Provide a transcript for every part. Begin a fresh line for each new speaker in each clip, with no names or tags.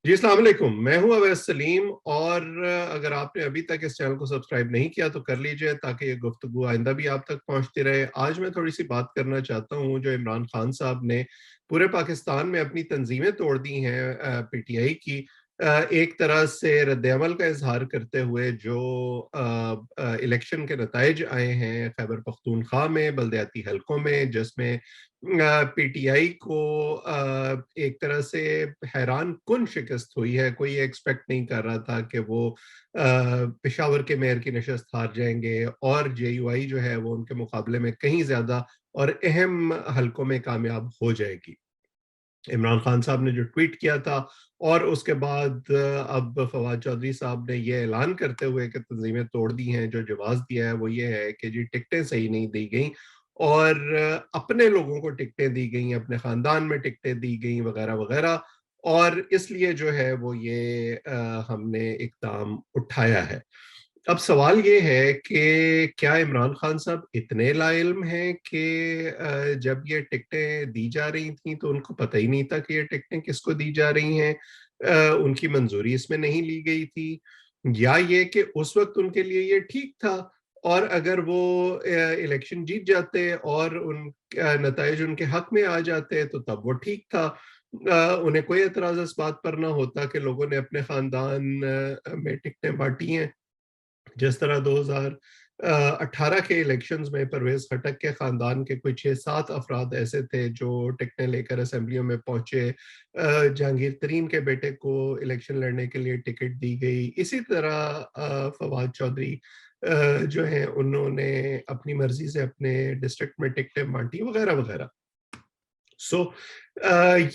جی السلام علیکم، میں ہوں اویس سلیم اور اگر آپ نے ابھی تک اس چینل کو سبسکرائب نہیں کیا تو کر لیجئے تاکہ یہ گفتگو آئندہ بھی آپ تک پہنچتی رہے۔ آج میں تھوڑی سی بات کرنا چاہتا ہوں جو عمران خان صاحب نے پورے پاکستان میں اپنی تنظیمیں توڑ دی ہیں پی ٹی آئی کی، ایک طرح سے رد عمل کا اظہار کرتے ہوئے جو الیکشن کے نتائج آئے ہیں خیبر پختونخوا میں بلدیاتی حلقوں میں، جس میں پی ٹی آئی کو ایک طرح سے حیران کن شکست ہوئی ہے۔ کوئی ایکسپیکٹ نہیں کر رہا تھا کہ وہ پشاور کے میئر کی نشست ہار جائیں گے اور جے یو آئی جو ہے وہ ان کے مقابلے میں کہیں زیادہ اور اہم حلقوں میں کامیاب ہو جائے گی۔ عمران خان صاحب نے جو ٹویٹ کیا تھا اور اس کے بعد اب فواد چودھری صاحب نے یہ اعلان کرتے ہوئے کہ تنظیمیں توڑ دی ہیں، جو جواز دیا ہے وہ یہ ہے کہ جی ٹکٹیں صحیح نہیں دی گئیں اور اپنے لوگوں کو ٹکٹیں دی گئیں، اپنے خاندان میں ٹکٹیں دی گئیں وغیرہ وغیرہ، اور اس لیے جو ہے وہ یہ ہم نے اقدام اٹھایا ہے۔ اب سوال یہ ہے کہ کیا عمران خان صاحب اتنے لا علم ہیں کہ جب یہ ٹکٹیں دی جا رہی تھیں تو ان کو پتہ ہی نہیں تھا کہ یہ ٹکٹیں کس کو دی جا رہی ہیں، ان کی منظوری اس میں نہیں لی گئی تھی، یا یہ کہ اس وقت ان کے لیے یہ ٹھیک تھا اور اگر وہ الیکشن جیت جاتے اور ان نتائج ان کے حق میں آ جاتے تو تب وہ ٹھیک تھا، انہیں کوئی اعتراض اس بات پر نہ ہوتا کہ لوگوں نے اپنے خاندان میں ٹکٹیں بانٹی ہیں۔ جس طرح 2018 کے الیکشنز میں پرویز خٹک کے خاندان کے کوئی 6-7 افراد ایسے تھے جو ٹکٹیں لے کر اسمبلیوں میں پہنچے، جہانگیر ترین کے بیٹے کو الیکشن لڑنے کے لیے ٹکٹ دی گئی، اسی طرح فواد چودھری جو ہیں انہوں نے اپنی مرضی سے اپنے ڈسٹرکٹ میں ٹکٹیں بانٹی وغیرہ وغیرہ۔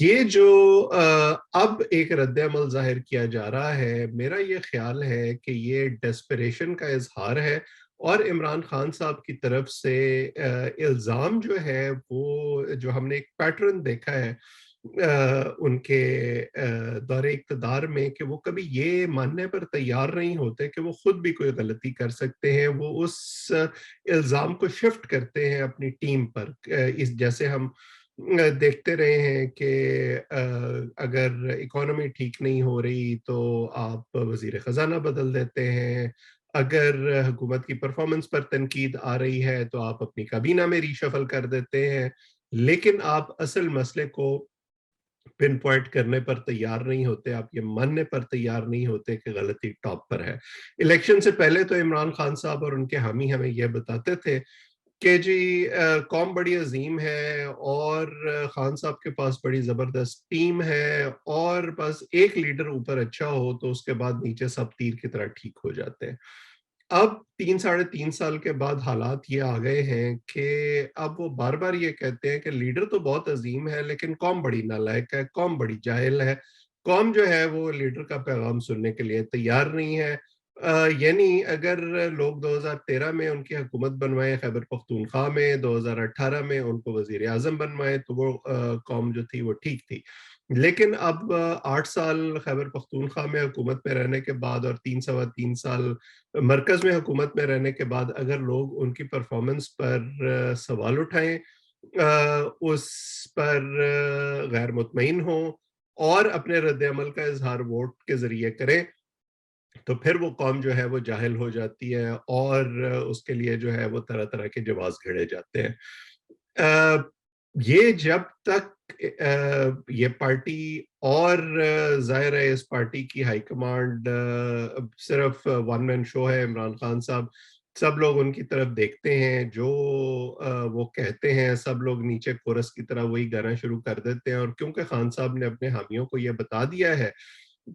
یہ جو اب ایک رد عمل ظاہر کیا جا رہا ہے، میرا یہ خیال ہے کہ یہ ڈیسپریشن کا اظہار ہے اور عمران خان صاحب کی طرف سے الزام جو ہے وہ جو ہم نے ایک پیٹرن دیکھا ہے ان کے دور اقتدار میں کہ وہ کبھی یہ ماننے پر تیار نہیں ہوتے کہ وہ خود بھی کوئی غلطی کر سکتے ہیں، وہ اس الزام کو شفٹ کرتے ہیں اپنی ٹیم پر۔ جیسے ہم دیکھتے رہے ہیں کہ اگر اکانومی ٹھیک نہیں ہو رہی تو آپ وزیر خزانہ بدل دیتے ہیں، اگر حکومت کی پرفارمنس پر تنقید آ رہی ہے تو آپ اپنی کابینہ میں ری شفل کر دیتے ہیں، لیکن آپ اصل مسئلے کو پن پوائنٹ کرنے پر تیار نہیں ہوتے، آپ یہ ماننے پر تیار نہیں ہوتے کہ غلطی ٹاپ پر ہے۔ الیکشن سے پہلے تو عمران خان صاحب اور ان کے حامی ہمیں یہ بتاتے تھے کہ جی قوم بڑی عظیم ہے اور خان صاحب کے پاس بڑی زبردست ٹیم ہے اور بس ایک لیڈر اوپر اچھا ہو تو اس کے بعد نیچے سب تیر کی طرح ٹھیک ہو جاتے ہیں۔ اب 3-3.5 سال کے بعد حالات یہ آ گئے ہیں کہ اب وہ بار بار یہ کہتے ہیں کہ لیڈر تو بہت عظیم ہے لیکن قوم بڑی نالائق ہے، قوم بڑی جاہل ہے، قوم جو ہے وہ لیڈر کا پیغام سننے کے لیے تیار نہیں ہے۔ یعنی اگر لوگ 2013 میں ان کی حکومت بنوائے خیبر پختونخوا میں، 2018 میں ان کو وزیر اعظم بنوائے تو وہ قوم جو تھی وہ ٹھیک تھی، لیکن اب 8 سال خیبر پختونخوا میں حکومت میں رہنے کے بعد اور 3 سوا 3 سال مرکز میں حکومت میں رہنے کے بعد اگر لوگ ان کی پرفارمنس پر سوال اٹھائیں، اس پر غیر مطمئن ہوں اور اپنے رد عمل کا اظہار ووٹ کے ذریعے کریں تو پھر وہ قوم جو ہے وہ جاہل ہو جاتی ہے اور اس کے لیے جو ہے وہ طرح طرح کے جواز گھڑے جاتے ہیں۔ یہ جب تک یہ پارٹی اور ظاہر ہے اس پارٹی کی ہائی کمانڈ صرف ون مین شو ہے، عمران خان صاحب سب لوگ ان کی طرف دیکھتے ہیں، جو وہ کہتے ہیں سب لوگ نیچے کورس کی طرح وہی گانا شروع کر دیتے ہیں، اور کیونکہ خان صاحب نے اپنے حامیوں کو یہ بتا دیا ہے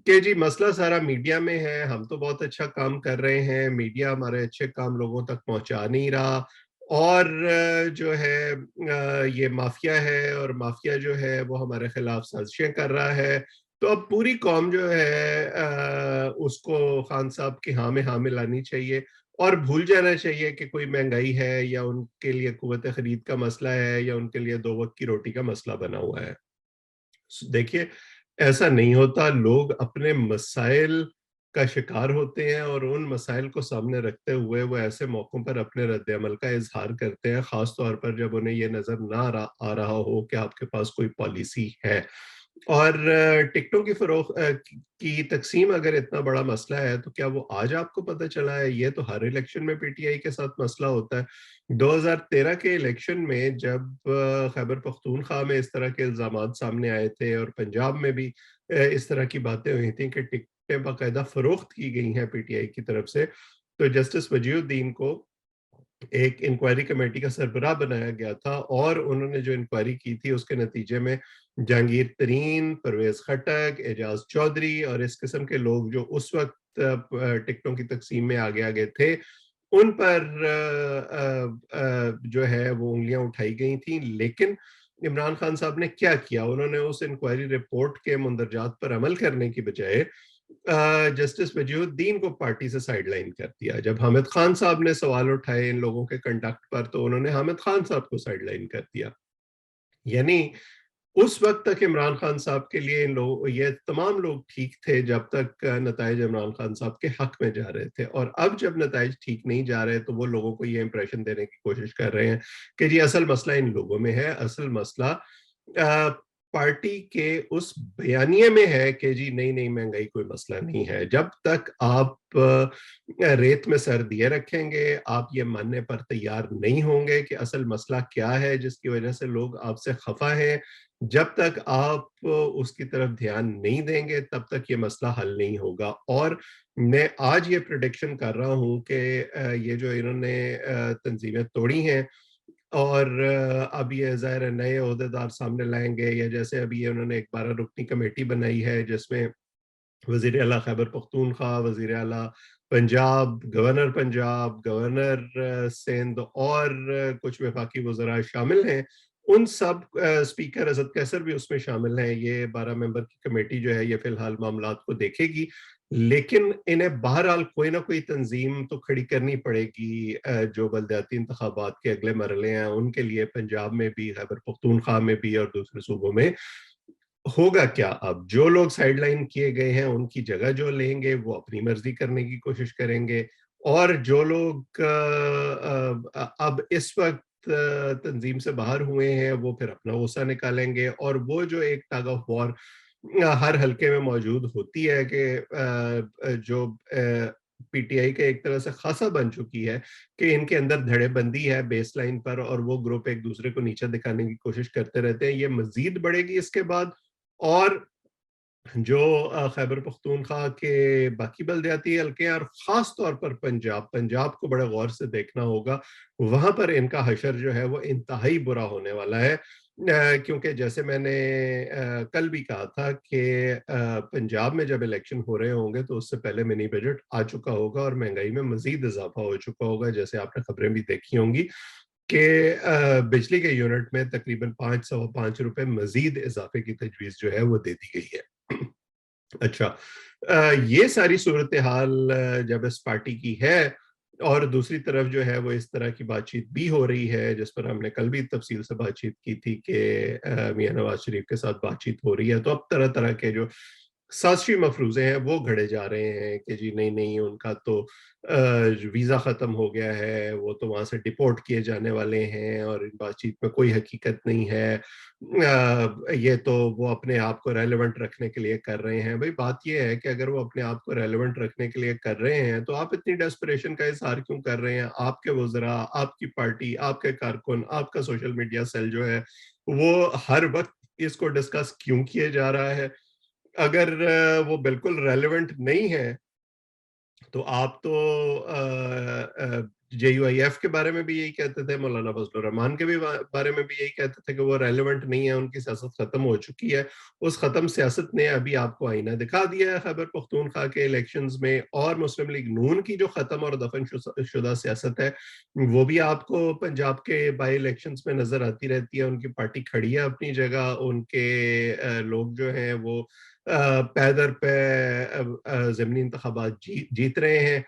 کہ جی مسئلہ سارا میڈیا میں ہے، ہم تو بہت اچھا کام کر رہے ہیں، میڈیا ہمارے اچھے کام لوگوں تک پہنچا نہیں رہا، اور جو ہے یہ مافیا ہے اور مافیا جو ہے وہ ہمارے خلاف سازشیں کر رہا ہے، تو اب پوری قوم جو ہے اس کو خان صاحب کی ہاں میں ہاں ملانی چاہیے اور بھول جانا چاہیے کہ کوئی مہنگائی ہے یا ان کے لیے قوت خرید کا مسئلہ ہے یا ان کے لیے 2 وقت کی روٹی کا مسئلہ بنا ہوا ہے۔ دیکھیے ایسا نہیں ہوتا، لوگ اپنے مسائل کا شکار ہوتے ہیں اور ان مسائل کو سامنے رکھتے ہوئے وہ ایسے موقعوں پر اپنے رد عمل کا اظہار کرتے ہیں، خاص طور پر جب انہیں یہ نظر نہ آ رہا ہو کہ آپ کے پاس کوئی پالیسی ہے۔ اور ٹکٹوں کی فروخت کی تقسیم اگر اتنا بڑا مسئلہ ہے تو کیا وہ آج آپ کو پتہ چلا ہے؟ یہ تو ہر الیکشن میں پی ٹی آئی کے ساتھ مسئلہ ہوتا ہے۔ 2013 کے الیکشن میں جب خیبر پختونخوا میں اس طرح کے الزامات سامنے آئے تھے اور پنجاب میں بھی اس طرح کی باتیں ہوئی تھیں کہ ٹکٹیں باقاعدہ فروخت کی گئی ہیں پی ٹی آئی کی طرف سے، تو جسٹس وجیہ الدین کو ایک انکوائری کمیٹی کا سربراہ بنایا گیا تھا، اور انہوں نے جو انکوائری کی تھی اس کے نتیجے میں جہانگیر ترین، پرویز خٹک، اعجاز چودھری اور اس قسم کے لوگ جو اس وقت ٹکٹوں کی تقسیم میں آگے آگے تھے، ان پر جو ہے وہ انگلیاں اٹھائی گئی تھیں۔ لیکن عمران خان صاحب نے کیا کیا؟ انہوں نے اس انکوائری رپورٹ کے مندرجات پر عمل کرنے کی بجائے جسٹس وجیہ الدین کو پارٹی سے سائیڈ لائن کر دیا۔ جب حامد خان صاحب نے سوال اٹھائے ان لوگوں کے کنڈکٹ پر تو انہوں نے حامد خان صاحب کو سائیڈ لائن کر دیا۔ یعنی اس وقت تک عمران خان صاحب کے لیے یہ تمام لوگ ٹھیک تھے جب تک نتائج عمران خان صاحب کے حق میں جا رہے تھے، اور اب جب نتائج ٹھیک نہیں جا رہے تو وہ لوگوں کو یہ امپریشن دینے کی کوشش کر رہے ہیں کہ جی اصل مسئلہ ان لوگوں میں ہے، اصل مسئلہ پارٹی کے اس بیانیے میں ہے کہ جی نہیں نہیں مہنگائی کوئی مسئلہ نہیں ہے۔ جب تک آپ ریت میں سر دیے رکھیں گے، آپ یہ ماننے پر تیار نہیں ہوں گے کہ اصل مسئلہ کیا ہے جس کی وجہ سے لوگ آپ سے خفا ہیں، جب تک آپ اس کی طرف دھیان نہیں دیں گے تب تک یہ مسئلہ حل نہیں ہوگا۔ اور میں آج یہ پریڈکشن کر رہا ہوں کہ یہ جو انہوں نے تنظیمیں توڑی ہیں اور اب یہ ظاہر نئے عہدیدار سامنے لائیں گے، یا جیسے ابھی انہوں نے ایک 12 رکنی کمیٹی بنائی ہے جس میں وزیر اعلیٰ خیبر پختونخوا، وزیر اعلیٰ پنجاب، گورنر سندھ اور کچھ وفاقی وزراء شامل ہیں، ان سب اسپیکر اسد کیسر بھی اس میں شامل ہیں۔ یہ 12 ممبر کی کمیٹی جو ہے یہ فی الحال معاملات کو دیکھے گی، لیکن انہیں بہرحال کوئی نہ کوئی تنظیم تو کھڑی کرنی پڑے گی جو بلدیاتی انتخابات کے اگلے مرحلے ہیں ان کے لیے، پنجاب میں بھی، خیبر پختونخوا میں بھی اور دوسرے صوبوں میں۔ ہوگا کیا اب؟ جو لوگ سائیڈ لائن کیے گئے ہیں ان کی جگہ جو لیں گے وہ اپنی مرضی کرنے کی کوشش کریں گے، اور جو لوگ اب اس وقت تنظیم سے باہر ہوئے ہیں وہ پھر اپنا غصہ نکالیں گے، اور وہ جو ایک ٹگ آف وار ہر حلقے میں موجود ہوتی ہے کہ جو پی ٹی آئی کا ایک طرح سے خاصا بن چکی ہے کہ ان کے اندر دھڑے بندی ہے بیس لائن پر، اور وہ گروپ ایک دوسرے کو نیچے دکھانے کی کوشش کرتے رہتے ہیں۔ یہ مزید بڑھے گی اس کے بعد، اور جو خیبر پختونخوا کے باقی بلدیاتی حلقے ہیں اور خاص طور پر پنجاب کو بڑے غور سے دیکھنا ہوگا، وہاں پر ان کا حشر جو ہے وہ انتہائی برا ہونے والا ہے، کیونکہ جیسے میں نے کل بھی کہا تھا کہ پنجاب میں جب الیکشن ہو رہے ہوں گے تو اس سے پہلے منی بجٹ آ چکا ہوگا اور مہنگائی میں مزید اضافہ ہو چکا ہوگا، جیسے آپ نے خبریں بھی دیکھی ہوں گی کہ بجلی کے یونٹ میں تقریباً 505 روپے مزید اضافے کی تجویز جو ہے وہ دے دی گئی ہے۔ اچھا، یہ ساری صورتحال جب اس پارٹی کی ہے، اور دوسری طرف جو ہے وہ اس طرح کی بات چیت بھی ہو رہی ہے جس پر ہم نے کل بھی تفصیل سے بات چیت کی تھی کہ میاں نواز شریف کے ساتھ بات چیت ہو رہی ہے، تو اب طرح طرح کے جو سازشی مفروضے ہیں وہ گھڑے جا رہے ہیں کہ جی نہیں نہیں ان کا تو ویزا ختم ہو گیا ہے، وہ تو وہاں سے ڈپورٹ کیے جانے والے ہیں، اور ان بات چیت میں کوئی حقیقت نہیں ہے، یہ تو وہ اپنے آپ کو ریلیونٹ رکھنے کے لیے کر رہے ہیں۔ بھئی بات یہ ہے کہ اگر وہ اپنے آپ کو ریلیونٹ رکھنے کے لیے کر رہے ہیں تو آپ اتنی ڈیسپریشن کا اظہار کیوں کر رہے ہیں؟ آپ کے وزراء، آپ کی پارٹی، آپ کے کارکن، آپ کا سوشل میڈیا سیل جو ہے وہ ہر وقت اس کو ڈسکس کیوں کیے جا رہا ہے؟ اگر وہ بالکل ریلیونٹ نہیں ہے تو آپ تو جے یو آئی ایف کے بارے میں بھی یہی کہتے تھے، مولانا فضل الرحمان کے بھی بارے میں بھی یہی کہتے تھے کہ وہ ریلیونٹ نہیں ہے، ان کی سیاست ختم ہو چکی ہے۔ اس ختم سیاست نے ابھی آپ کو آئینہ دکھا دیا ہے خیبر پختونخوا کے الیکشنز میں، اور مسلم لیگ نون کی جو ختم اور دفن شدہ سیاست ہے وہ بھی آپ کو پنجاب کے بائی الیکشنز میں نظر آتی رہتی ہے۔ ان کی پارٹی کھڑی ہے اپنی جگہ، ان کے لوگ جو ہیں وہ پے در پے ضمنی انتخابات جیت رہے ہیں۔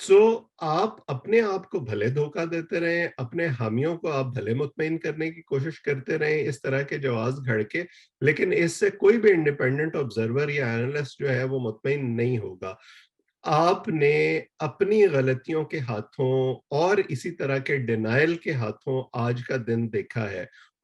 سو آپ اپنے آپ کو بھلے دھوکہ دیتے رہیں، اپنے حامیوں کو آپ بھلے مطمئن کرنے کی کوشش کرتے رہیں اس طرح کے جواز گھڑ کے، لیکن اس سے کوئی بھی انڈیپینڈنٹ آبزرور یا اینالسٹ جو ہے وہ مطمئن نہیں ہوگا۔ آپ نے اپنی غلطیوں کے ہاتھوں اور اسی طرح کے ڈینائل کے ہاتھوں آج کا دن دیکھا ہے،